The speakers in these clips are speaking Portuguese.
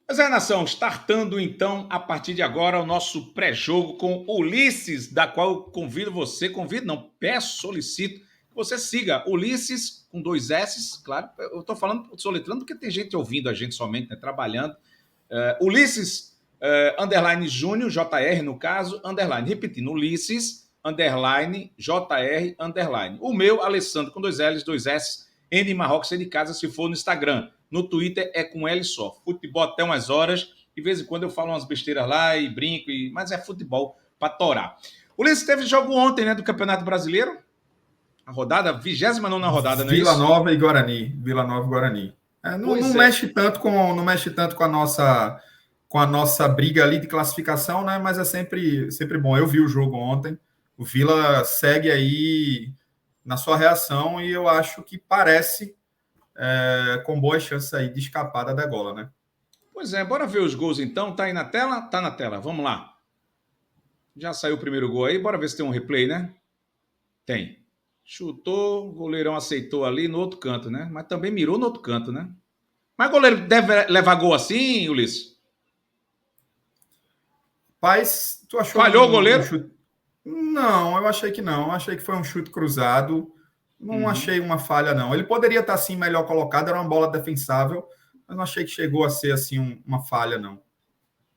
Mas é, nação, startando então a partir de agora o nosso pré-jogo com Ulisses, da qual eu convido você, convido não, peço, solicito que você siga Ulisses com dois S, claro, eu estou falando, soletrando porque tem gente ouvindo a gente somente, né, trabalhando. Ulisses, underline Júnior, JR no caso, underline, repetindo, Ulisses, underline, JR, underline. O meu, Alessandro, com dois L's, dois S, N Marrocos, C de casa, se for no Instagram. No Twitter é com L só. Futebol até umas horas. De vez em quando eu falo umas besteiras lá e brinco, mas é futebol para torar. O Ulisses teve jogo ontem, né, do Campeonato Brasileiro. A rodada, 29ª rodada, não é Vila isso? Nova e Guarani. Vila Nova e Guarani. Não Pois é. mexe tanto com a nossa briga ali de classificação, né? Mas é sempre bom. Eu vi o jogo ontem. O Vila segue aí na sua reação e eu acho que parece com boas chances aí de escapar da degola, né? Pois é, bora ver os gols então. Tá aí na tela? Tá na tela. Vamos lá. Já saiu o primeiro gol aí. Bora ver se tem um replay, né? Tem. Chutou, o goleirão aceitou ali no outro canto, né? Mas também mirou no outro canto, né? Mas o goleiro deve levar gol assim, Ulisses? Paz, tu achou Falhou o um goleiro? chute? Não, eu achei que não. Eu achei que foi um chute cruzado. Não Uhum. achei uma falha, não. Ele poderia estar assim melhor colocado, era uma bola defensável, mas não achei que chegou a ser assim uma falha, não.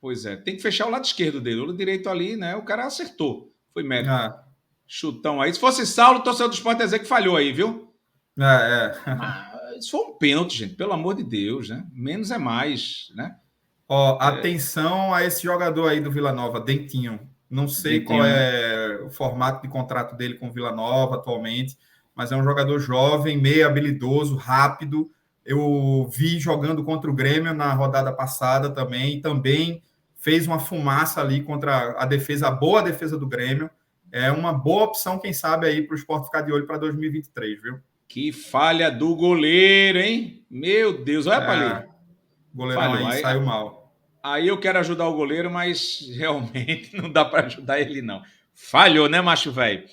Pois é, tem que fechar o lado esquerdo dele. O lado direito ali, né? O cara acertou. Foi mérito. Ah, Chutão aí. Se fosse Saulo, o torcedor do Sport ia dizer que falhou aí, viu? é. Mas isso foi um pênalti, gente. Pelo amor de Deus, né? Menos é mais, né? Ó, atenção a esse jogador aí do Vila Nova, Dentinho. Não sei qual Dentinho, né? é o formato de contrato dele com o Vila Nova atualmente, mas é um jogador jovem, meio habilidoso, rápido. Eu vi jogando contra o Grêmio na rodada passada também, e também fez uma fumaça ali contra a defesa, a boa defesa do Grêmio. É uma boa opção, quem sabe, aí para o Sport ficar de olho para 2023, viu? Que falha do goleiro, hein? Meu Deus, olha para É, ali. o goleirão Falhou. aí saiu mal. Aí eu quero ajudar o goleiro, mas realmente não dá para ajudar ele, não. Falhou, né, macho velho?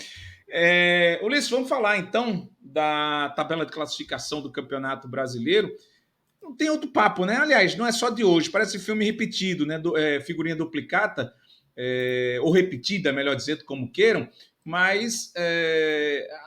Ulisses, vamos falar então da tabela de classificação do Campeonato Brasileiro. Não tem outro papo, né? Aliás, não é só de hoje, parece filme repetido, né? Figurinha duplicata, ou repetida, melhor dizendo, como queiram, mas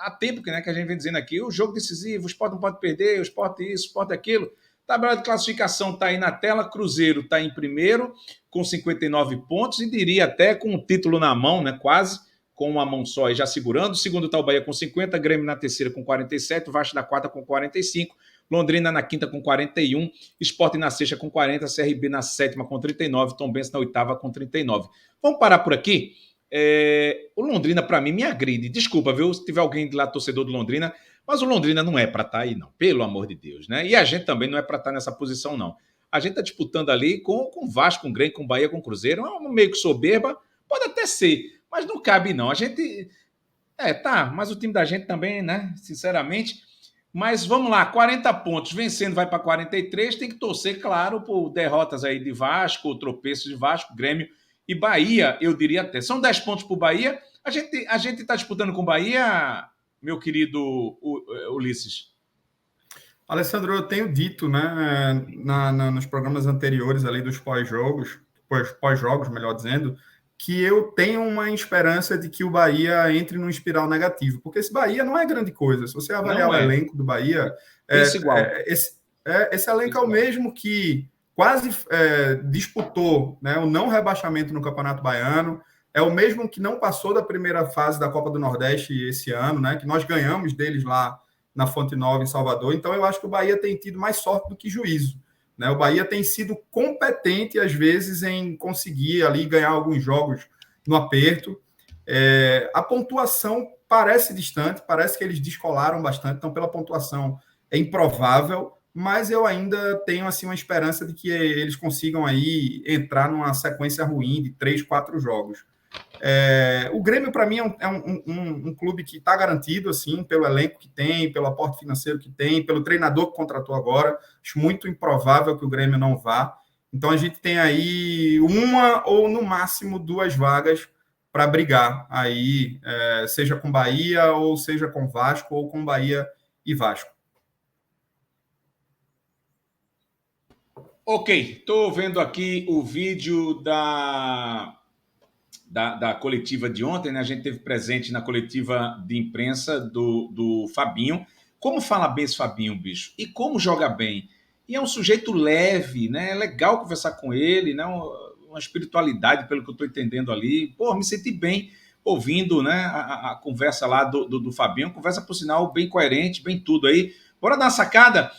há tempo que, né, que a gente vem dizendo aqui, o jogo decisivo, o Sport não pode perder, o Sport isso, o Sport aquilo. Tabela de classificação está aí na tela, Cruzeiro está em primeiro, com 59 pontos, e diria até com o título na mão, né? Quase, com uma mão só e já segurando. Segundo está o Bahia com 50, Grêmio na terceira com 47, Vasco na quarta com 45, Londrina na quinta com 41, Sport na sexta com 40, CRB na sétima com 39, Tombense na oitava com 39. Vamos parar por aqui? O Londrina, para mim, me agride. Desculpa, viu? Se tiver alguém de lá, torcedor do Londrina, mas o Londrina não é para estar aí, não. Pelo amor de Deus, né? E a gente também não é para estar nessa posição, não. A gente está disputando ali com Vasco, com Grêmio, com Bahia, com Cruzeiro. É um meio que soberba. Pode até ser, mas não cabe, não. A gente. Tá, mas o time da gente também, né? Sinceramente. Mas vamos lá, 40 pontos, vencendo vai para 43, tem que torcer, claro, por derrotas aí de Vasco, tropeços de Vasco, Grêmio e Bahia, eu diria até. São 10 pontos para o Bahia. A gente está disputando com o Bahia, meu querido Ulisses. Alessandro, eu tenho dito, né, nos programas anteriores ali dos pós-jogos, melhor dizendo, que eu tenho uma esperança de que o Bahia entre num espiral negativo, porque esse Bahia não é grande coisa. Se você avaliar Não o é. elenco do Bahia, Pensa igual. esse elenco é Pensa o igual. mesmo que quase disputou, né, o não rebaixamento no Campeonato Baiano, é o mesmo que não passou da primeira fase da Copa do Nordeste esse ano, né, que nós ganhamos deles lá na Fonte Nova, em Salvador. Então, eu acho que o Bahia tem tido mais sorte do que juízo. Né? O Bahia tem sido competente, às vezes, em conseguir ali ganhar alguns jogos no aperto. A pontuação parece distante, parece que eles descolaram bastante, então, pela pontuação, é improvável, mas eu ainda tenho assim uma esperança de que eles consigam aí entrar numa sequência ruim de 3, 4 jogos. O Grêmio, para mim, é um clube que está garantido, assim, pelo elenco que tem, pelo aporte financeiro que tem, pelo treinador que contratou agora. Acho muito improvável que o Grêmio não vá. Então, a gente tem aí uma ou, no máximo, 2 vagas para brigar aí, seja com Bahia, ou seja com Vasco, ou com Bahia e Vasco. Ok, estou vendo aqui o vídeo da coletiva de ontem, né? A gente teve presente na coletiva de imprensa do Fabinho. Como fala bem esse Fabinho, bicho? E como joga bem? E é um sujeito leve, né? É legal conversar com ele, né? Uma espiritualidade, pelo que eu estou entendendo ali. Pô, me senti bem ouvindo, né? A conversa lá do Fabinho. Conversa, por sinal, bem coerente, bem tudo aí. Bora dar uma sacada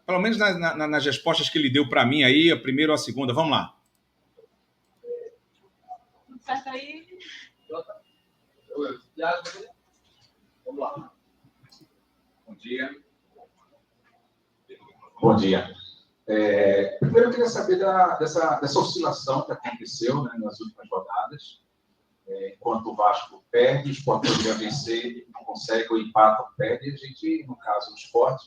pelo menos nas respostas que ele deu para mim aí, a primeira ou a segunda. Vamos lá. Certo aí. Vamos lá. Bom dia. Bom dia. Primeiro eu queria saber dessa oscilação que aconteceu, né, nas últimas rodadas. Enquanto o Vasco perde, o Sport poderia vencer, não consegue, ou empata ou perde. A gente, no caso do Sport,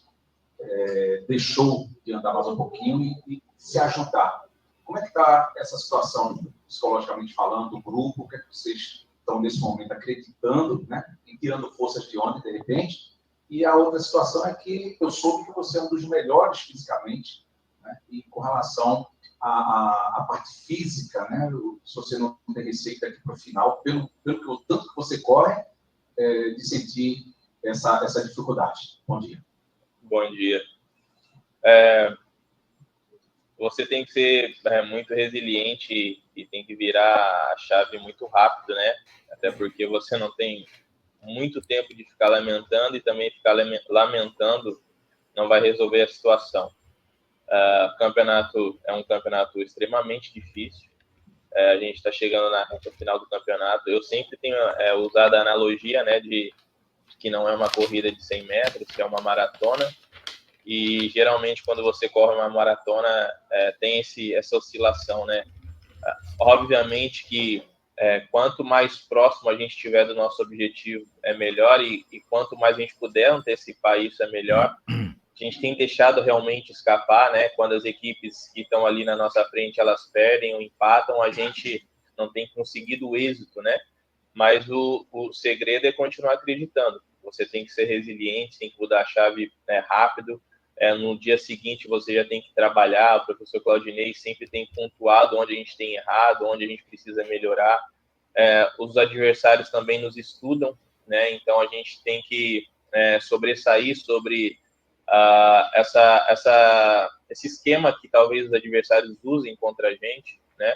deixou de andar mais um pouquinho e se ajudar. Como é que está essa situação, psicologicamente falando, do grupo? O que é que vocês estão, nesse momento, acreditando, né? E tirando forças de onde, de repente? E a outra situação é que eu soube que você é um dos melhores fisicamente, né? E com relação à parte física, né? Se você não tem receita aqui para o final, pelo tanto que você corre, de sentir essa dificuldade. Bom dia. Bom dia. Você tem que ser muito resiliente e tem que virar a chave muito rápido, né? Até porque você não tem muito tempo de ficar lamentando, e também ficar lamentando não vai resolver a situação. O campeonato é um campeonato extremamente difícil. A gente está chegando na reta final do campeonato. Eu sempre tenho usado a analogia, né, de que não é uma corrida de 100 metros, que é uma maratona. E geralmente quando você corre uma maratona tem essa oscilação, né? Obviamente que quanto mais próximo a gente estiver do nosso objetivo é melhor, e quanto mais a gente puder antecipar isso é melhor. A gente tem deixado realmente escapar, né? Quando as equipes que estão ali na nossa frente elas perdem ou empatam, a gente não tem conseguido o êxito, né? Mas o segredo é continuar acreditando. Você tem que ser resiliente, tem que mudar a chave rápido. No dia seguinte você já tem que trabalhar. O professor Claudinei sempre tem pontuado onde a gente tem errado, onde a gente precisa melhorar. Os adversários também nos estudam, né? Então a gente tem que sobressair sobre esse esquema que talvez os adversários usem contra a gente, né?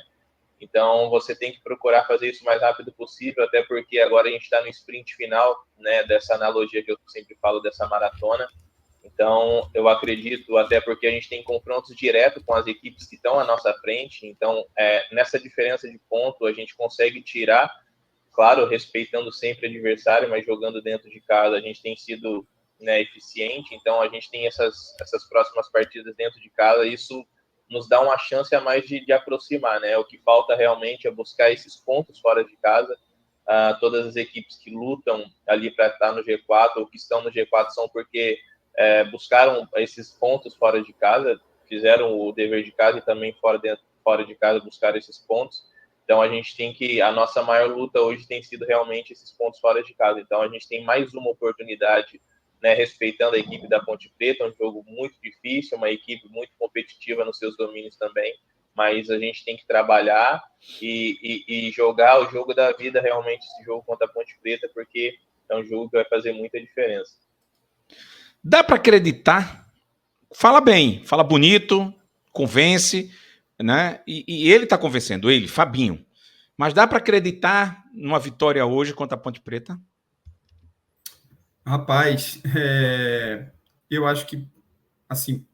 Então você tem que procurar fazer isso o mais rápido possível, até porque agora a gente está no sprint final, né? Dessa analogia que eu sempre falo dessa maratona. Então, eu acredito, até porque a gente tem confrontos diretos com as equipes que estão à nossa frente. Então, nessa diferença de ponto, a gente consegue tirar, claro, respeitando sempre o adversário, mas jogando dentro de casa, a gente tem sido, né, eficiente. Então, a gente tem essas próximas partidas dentro de casa. Isso nos dá uma chance a mais de aproximar, né? O que falta realmente é buscar esses pontos fora de casa. Todas as equipes que lutam ali para estar no G4 ou que estão no G4 são porque buscaram esses pontos fora de casa, fizeram o dever de casa, e também fora de casa buscaram esses pontos. Então a nossa maior luta hoje tem sido realmente esses pontos fora de casa. Então a gente tem mais uma oportunidade, né, respeitando a equipe da Ponte Preta, um jogo muito difícil, uma equipe muito competitiva nos seus domínios também, mas a gente tem que trabalhar e jogar o jogo da vida realmente, esse jogo contra a Ponte Preta, porque é um jogo que vai fazer muita diferença. Dá para acreditar? Fala bem, fala bonito, convence, né? E ele está convencendo, ele, Fabinho. Mas dá para acreditar numa vitória hoje contra a Ponte Preta? Rapaz, eu acho que, assim,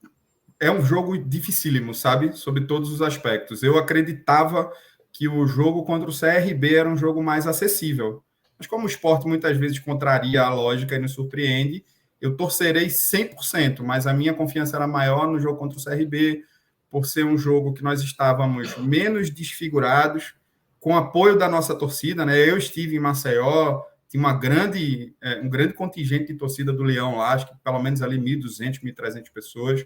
é um jogo dificílimo, sabe? Sobre todos os aspectos. Eu acreditava que o jogo contra o CRB era um jogo mais acessível. Mas como o Sport muitas vezes contraria a lógica e nos surpreende, eu torcerei 100%, mas a minha confiança era maior no jogo contra o CRB, por ser um jogo que nós estávamos menos desfigurados, com apoio da nossa torcida, né? Eu estive em Maceió, tinha um grande contingente de torcida do Leão lá, acho que pelo menos ali 1.200, 1.300 pessoas.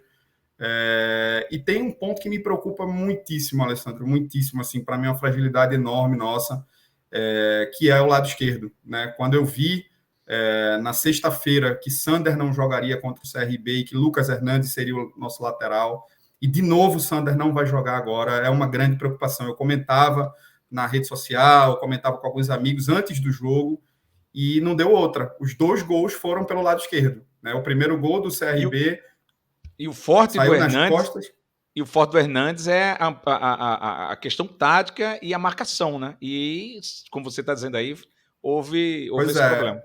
E tem um ponto que me preocupa muitíssimo, Alessandro, muitíssimo, assim, para mim é uma fragilidade enorme nossa, que é o lado esquerdo, né? Quando eu vi na sexta-feira que Sander não jogaria contra o CRB e que Lucas Hernandes seria o nosso lateral. E, de novo, o Sander não vai jogar agora. É uma grande preocupação. Eu comentava na rede social, comentava com alguns amigos antes do jogo e não deu outra. Os 2 gols foram pelo lado esquerdo. Né? O primeiro gol do CRB e o forte saiu do nas Hernandes, costas. E o forte do Hernandes é a questão tática e a marcação, né? E, como você está dizendo aí, houve esse problema.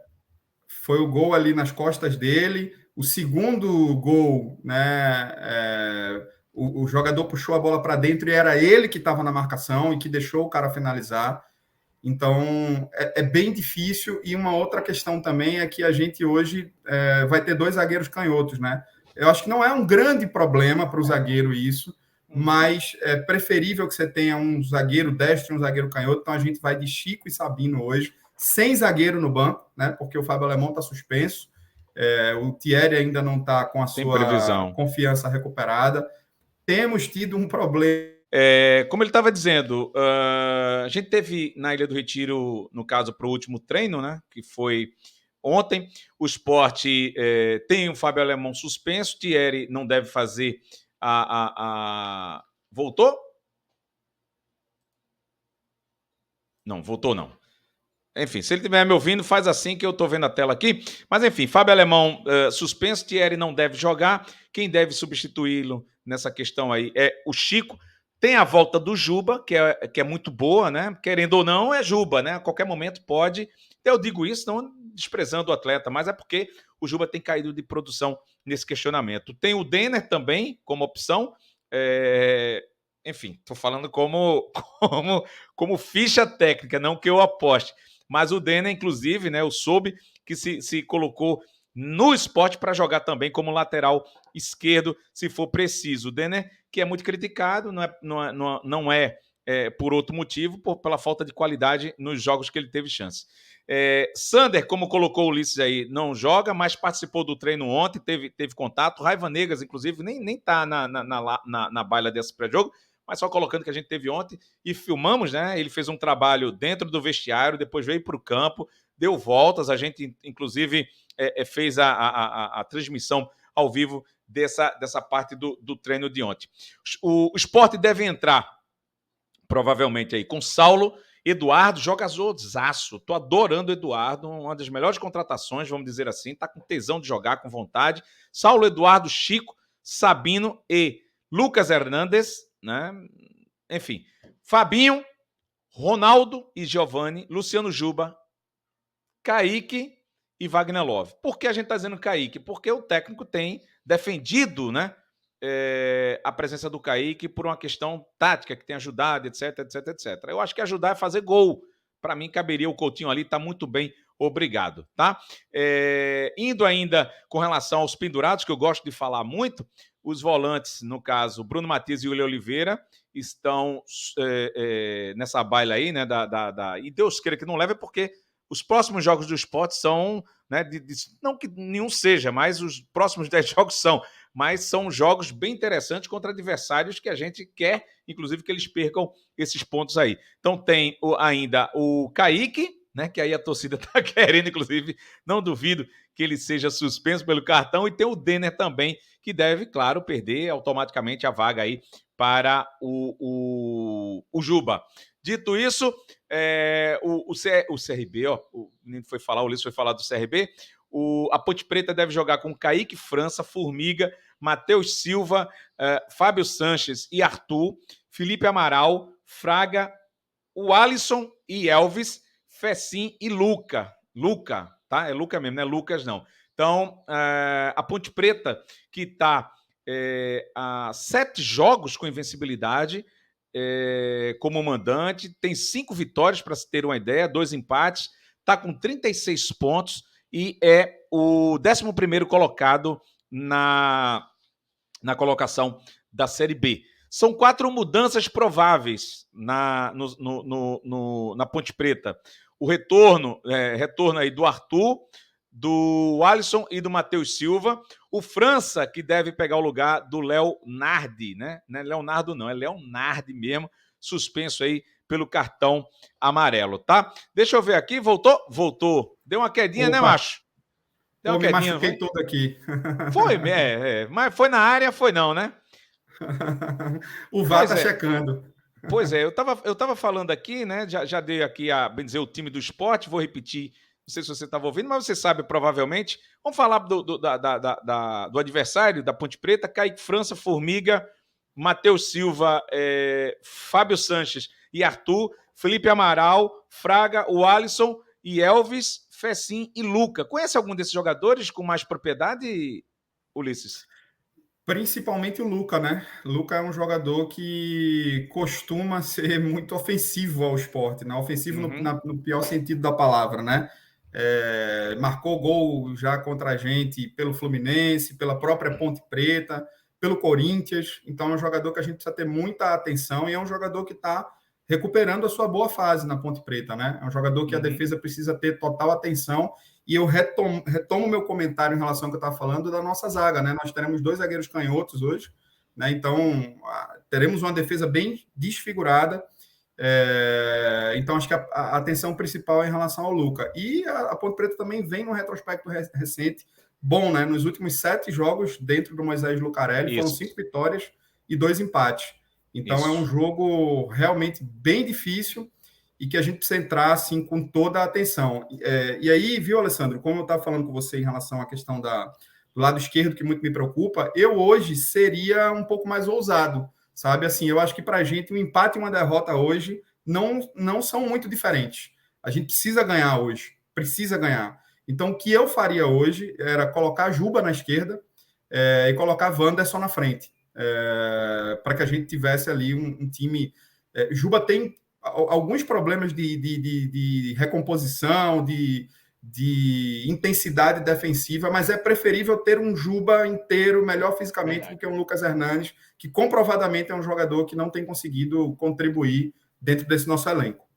Foi o gol ali nas costas dele. O segundo gol, né? O jogador puxou a bola para dentro e era ele que estava na marcação e que deixou o cara finalizar. Então, é bem difícil. E uma outra questão também é que a gente hoje vai ter 2 zagueiros canhotos, né? Eu acho que não é um grande problema para o zagueiro isso, mas é preferível que você tenha um zagueiro destro e um zagueiro canhoto. Então, a gente vai de Chico e Sabino hoje, sem zagueiro no banco, né? Porque o Fábio Alemão está suspenso. O Thierry ainda não está com a sua confiança recuperada. Temos tido um problema. Como ele estava dizendo, a gente teve na Ilha do Retiro, no caso, para o último treino, né? Que foi ontem. O Sport tem o Fábio Alemão suspenso, Thierry não deve fazer Voltou? Não, voltou não. Enfim, se ele estiver me ouvindo, faz assim que eu estou vendo a tela aqui. Mas enfim, Fábio Alemão suspenso, Thierry não deve jogar. Quem deve substituí-lo nessa questão aí é o Chico. Tem a volta do Juba, que é muito boa, né? Querendo ou não, é Juba, né? A qualquer momento pode. Eu digo isso não desprezando o atleta, mas é porque o Juba tem caído de produção nesse questionamento. Tem o Denner também como opção. Enfim, estou falando como ficha técnica, não que eu aposte. Mas o Denner, inclusive, né, eu soube que se colocou no Sport para jogar também como lateral esquerdo, se for preciso. O Denner, que é muito criticado, não é por outro motivo, pela falta de qualidade nos jogos que ele teve chance. Sander, como colocou o Ulisses aí, não joga, mas participou do treino ontem, teve contato. Raiva Negas, inclusive, nem tá na baila desse pré-jogo, mas só colocando que a gente teve ontem e filmamos, né? Ele fez um trabalho dentro do vestiário, depois veio para o campo, deu voltas, a gente, inclusive, fez a transmissão ao vivo dessa parte do treino de ontem. O Sport deve entrar, provavelmente, aí com Saulo, Eduardo, jogadorzaço. Tô adorando o Eduardo, uma das melhores contratações, vamos dizer assim. Tá com tesão de jogar, com vontade. Saulo, Eduardo, Chico, Sabino e Lucas Hernandes, né? Enfim, Fabinho, Ronaldo e Giovani, Luciano Juba, Kaique e Wagner Love. Por que a gente está dizendo Kaique? Porque o técnico tem defendido, né, a presença do Kaique por uma questão tática que tem ajudado, etc, etc, etc. Eu acho que ajudar é fazer gol. Para mim, caberia o Coutinho ali, está muito bem, obrigado, tá? Indo ainda com relação aos pendurados, que eu gosto de falar muito, os volantes, no caso, Bruno Matias e William Oliveira, estão nessa baila aí, né? E Deus queira que não leve, porque os próximos jogos do Sport são, né? Não que nenhum seja, mas os próximos 10 jogos são. Mas são jogos bem interessantes contra adversários que a gente quer, inclusive, que eles percam esses pontos aí. Então tem ainda o Kaique, né? Que aí a torcida está querendo, inclusive, não duvido que ele seja suspenso pelo cartão, e tem o Denner também, que deve, claro, perder automaticamente a vaga aí para o Juba. Dito isso, o CRB, ó, o menino foi falar, o Ulisses foi falar do CRB, a Ponte Preta deve jogar com Kaique França, Formiga, Matheus Silva, Fábio Sanches e Arthur, Felipe Amaral, Fraga, o Alisson e Elvis, Fecim e Luca, tá? É Luca mesmo, não é Lucas não. Então, a Ponte Preta, que está a 7 jogos com invencibilidade como mandante, tem 5 vitórias, para se ter uma ideia, 2 empates, está com 36 pontos e é o 11º colocado na colocação da Série B. São 4 mudanças prováveis na Ponte Preta. O retorno aí do Arthur, do Alisson e do Matheus Silva. O França, que deve pegar o lugar do Léo Nardi, né? Não é Leonardo, não, é Léo Nardi mesmo, suspenso aí pelo cartão amarelo, tá? Deixa eu ver aqui, voltou. Deu uma quedinha, Opa. Né, macho? Deu Pô, uma me quedinha. machuquei todo aqui. Foi, mas foi na área, foi não, né? O VAR Pois tá é. checando. Pois é, eu tava falando aqui, né? Já dei aqui bem dizer, o time do esporte, vou repetir, não sei se você estava ouvindo, mas você sabe provavelmente. Vamos falar do adversário da Ponte Preta: Kaique França, Formiga, Matheus Silva, Fábio Sanches e Arthur, Felipe Amaral, Fraga, o Alisson e Elvis, Fecim e Luca. Conhece algum desses jogadores com mais propriedade, Ulisses? Principalmente o Luca, né? Luca é um jogador que costuma ser muito ofensivo ao esporte, né? Ofensivo no pior sentido da palavra, né? Marcou gol já contra a gente pelo Fluminense, pela própria Ponte Preta, pelo Corinthians. Então é um jogador que a gente precisa ter muita atenção e é um jogador que está recuperando a sua boa fase na Ponte Preta, né? É um jogador que a defesa precisa ter total atenção. E eu retomo meu comentário em relação ao que eu estava falando da nossa zaga, né? Nós teremos 2 zagueiros canhotos hoje, né? Então teremos uma defesa bem desfigurada. Então acho que a atenção principal é em relação ao Luca. E a Ponte Preta também vem num retrospecto recente bom, né? Nos últimos 7 jogos dentro do Moisés Lucarelli, foram 5 vitórias e 2 empates. Então é um jogo realmente bem difícil e que a gente precisa entrar assim, com toda a atenção. E aí, viu, Alessandro, como eu estava falando com você em relação à questão do lado esquerdo, que muito me preocupa, eu hoje seria um pouco mais ousado, sabe? Assim, eu acho que para a gente um empate e uma derrota hoje não são muito diferentes. A gente precisa ganhar hoje, precisa ganhar. Então, o que eu faria hoje era colocar Juba na esquerda e colocar Wanderson na frente, para que a gente tivesse ali um time... Juba tem alguns problemas de recomposição, de intensidade defensiva, mas é preferível ter um Juba inteiro, melhor fisicamente do que um Lucas Hernandes, que comprovadamente é um jogador que não tem conseguido contribuir dentro desse nosso elenco.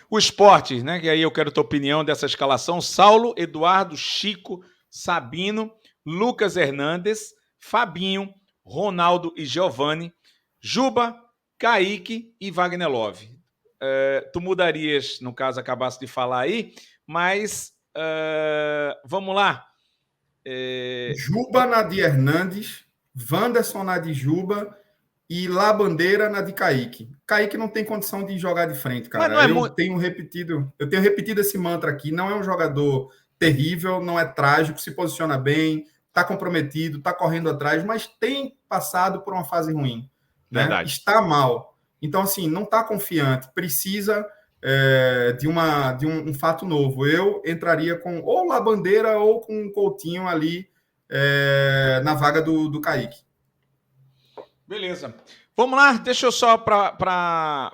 O Sport, né? Que aí eu quero a tua opinião dessa escalação: Saulo, Eduardo, Chico, Sabino, Lucas Hernandes, Fabinho, Ronaldo e Giovani, Juba, Kaique e Wagner Love. Tu mudarias, no caso, acabasse de falar aí, mas vamos lá. Juba na de Hernandes, Wanderson na de Juba e Labandeira na de Kaique. Kaique não tem condição de jogar de frente, cara. Eu tenho repetido esse mantra aqui. Não é um jogador terrível, não é trágico, se posiciona bem, está comprometido, está correndo atrás, mas tem passado por uma fase ruim. Né? Está mal. Então, assim, não está confiante. Precisa de um fato novo. Eu entraria com ou Labandeira ou com o Coutinho ali na vaga do Kaique. Beleza. Vamos lá, deixa eu só para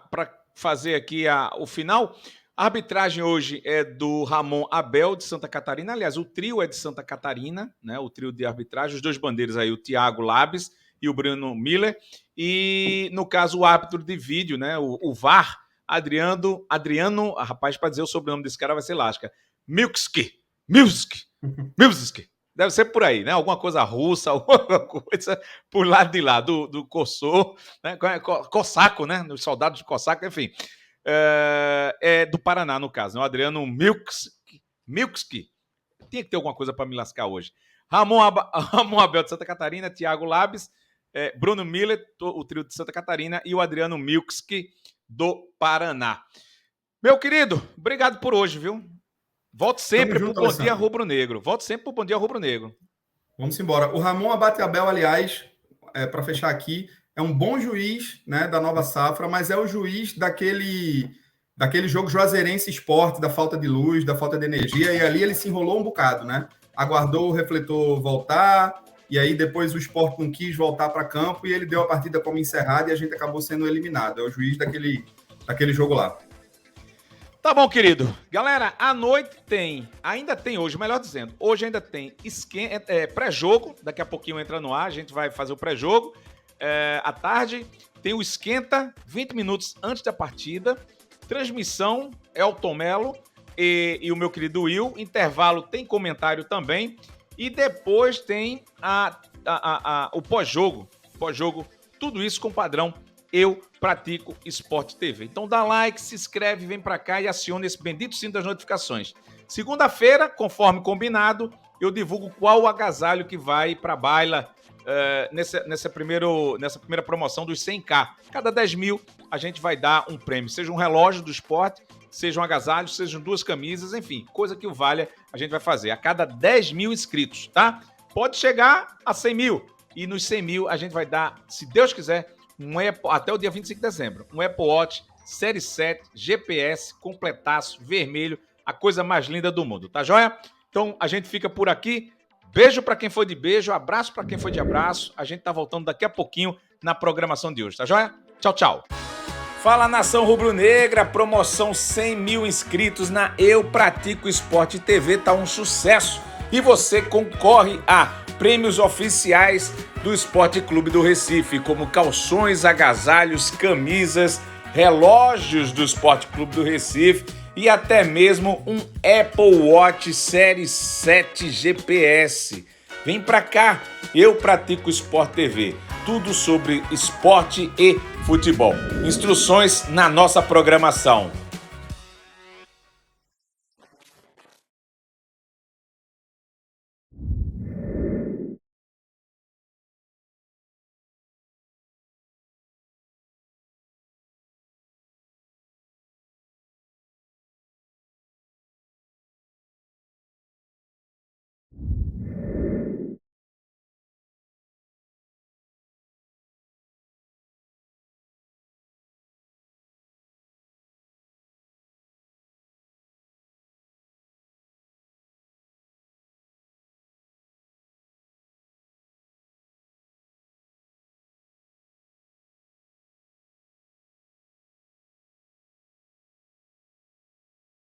fazer aqui o final. A arbitragem hoje é do Ramon Abel, de Santa Catarina. Aliás, o trio é de Santa Catarina, né? O trio de arbitragem, os 2 bandeiros aí, o Thiago Labes e o Bruno Miller. E, no caso, o árbitro de vídeo, né? O VAR, Adriano, rapaz, para dizer o sobrenome desse cara vai ser lasca. Milski. Deve ser por aí, né? Alguma coisa russa, alguma coisa por lado de lá, do Kossor, né? Cossaco, né? Os soldados de Cossaco, enfim. É do Paraná, no caso, né? O Adriano Milski. Tinha que ter alguma coisa para me lascar hoje. Ramon Abel de Santa Catarina, Thiago Labes, Bruno Miller, o trio de Santa Catarina, e o Adriano Milski do Paraná. Meu querido, obrigado por hoje, viu? Volto sempre pro Bom Dia Rubro-Negro. Vamos embora. O Ramon Abel, aliás, para fechar aqui, é um bom juiz, né, da nova safra, mas é o juiz daquele jogo Juazeirense Esporte, da falta de luz, da falta de energia, e ali ele se enrolou um bocado, né? Aguardou o refletor voltar, e aí depois o Sport não quis voltar para campo, e ele deu a partida como encerrada, e a gente acabou sendo eliminado. É o juiz daquele jogo lá. Tá bom, querido. Galera, à noite ainda tem hoje, melhor dizendo, hoje ainda tem pré-jogo, daqui a pouquinho entra no ar, a gente vai fazer o pré-jogo. À tarde tem o esquenta, 20 minutos antes da partida, transmissão, Elton Melo e o meu querido Will, intervalo tem comentário também, e depois tem o pós-jogo, tudo isso com padrão Eu Pratico Esporte TV. Então dá like, se inscreve, vem pra cá e aciona esse bendito sino das notificações. Segunda-feira, conforme combinado, eu divulgo qual o agasalho que vai pra baila nessa primeira promoção dos 100k. Cada 10 mil a gente vai dar um prêmio, seja um relógio do esporte, seja um agasalho, sejam 2 camisas, enfim, coisa que o Valha a gente vai fazer a cada 10 mil inscritos, tá? Pode chegar a 100 mil e nos 100 mil a gente vai dar, se Deus quiser, até o dia 25 de dezembro, um Apple Watch Série 7, GPS, completaço, vermelho, a coisa mais linda do mundo, tá joia? Então a gente fica por aqui. Beijo para quem foi de beijo, abraço para quem foi de abraço. A gente tá voltando daqui a pouquinho na programação de hoje, tá joia? Tchau, tchau. Fala, nação rubro-negra, promoção 100 mil inscritos na Eu Pratico Esporte TV, tá um sucesso. E você concorre a prêmios oficiais do Esporte Clube do Recife, como calções, agasalhos, camisas, relógios do Esporte Clube do Recife e até mesmo um Apple Watch Série 7 GPS. Vem pra cá, Eu Pratico Esporte TV. Tudo sobre esporte e futebol. Instruções na nossa programação.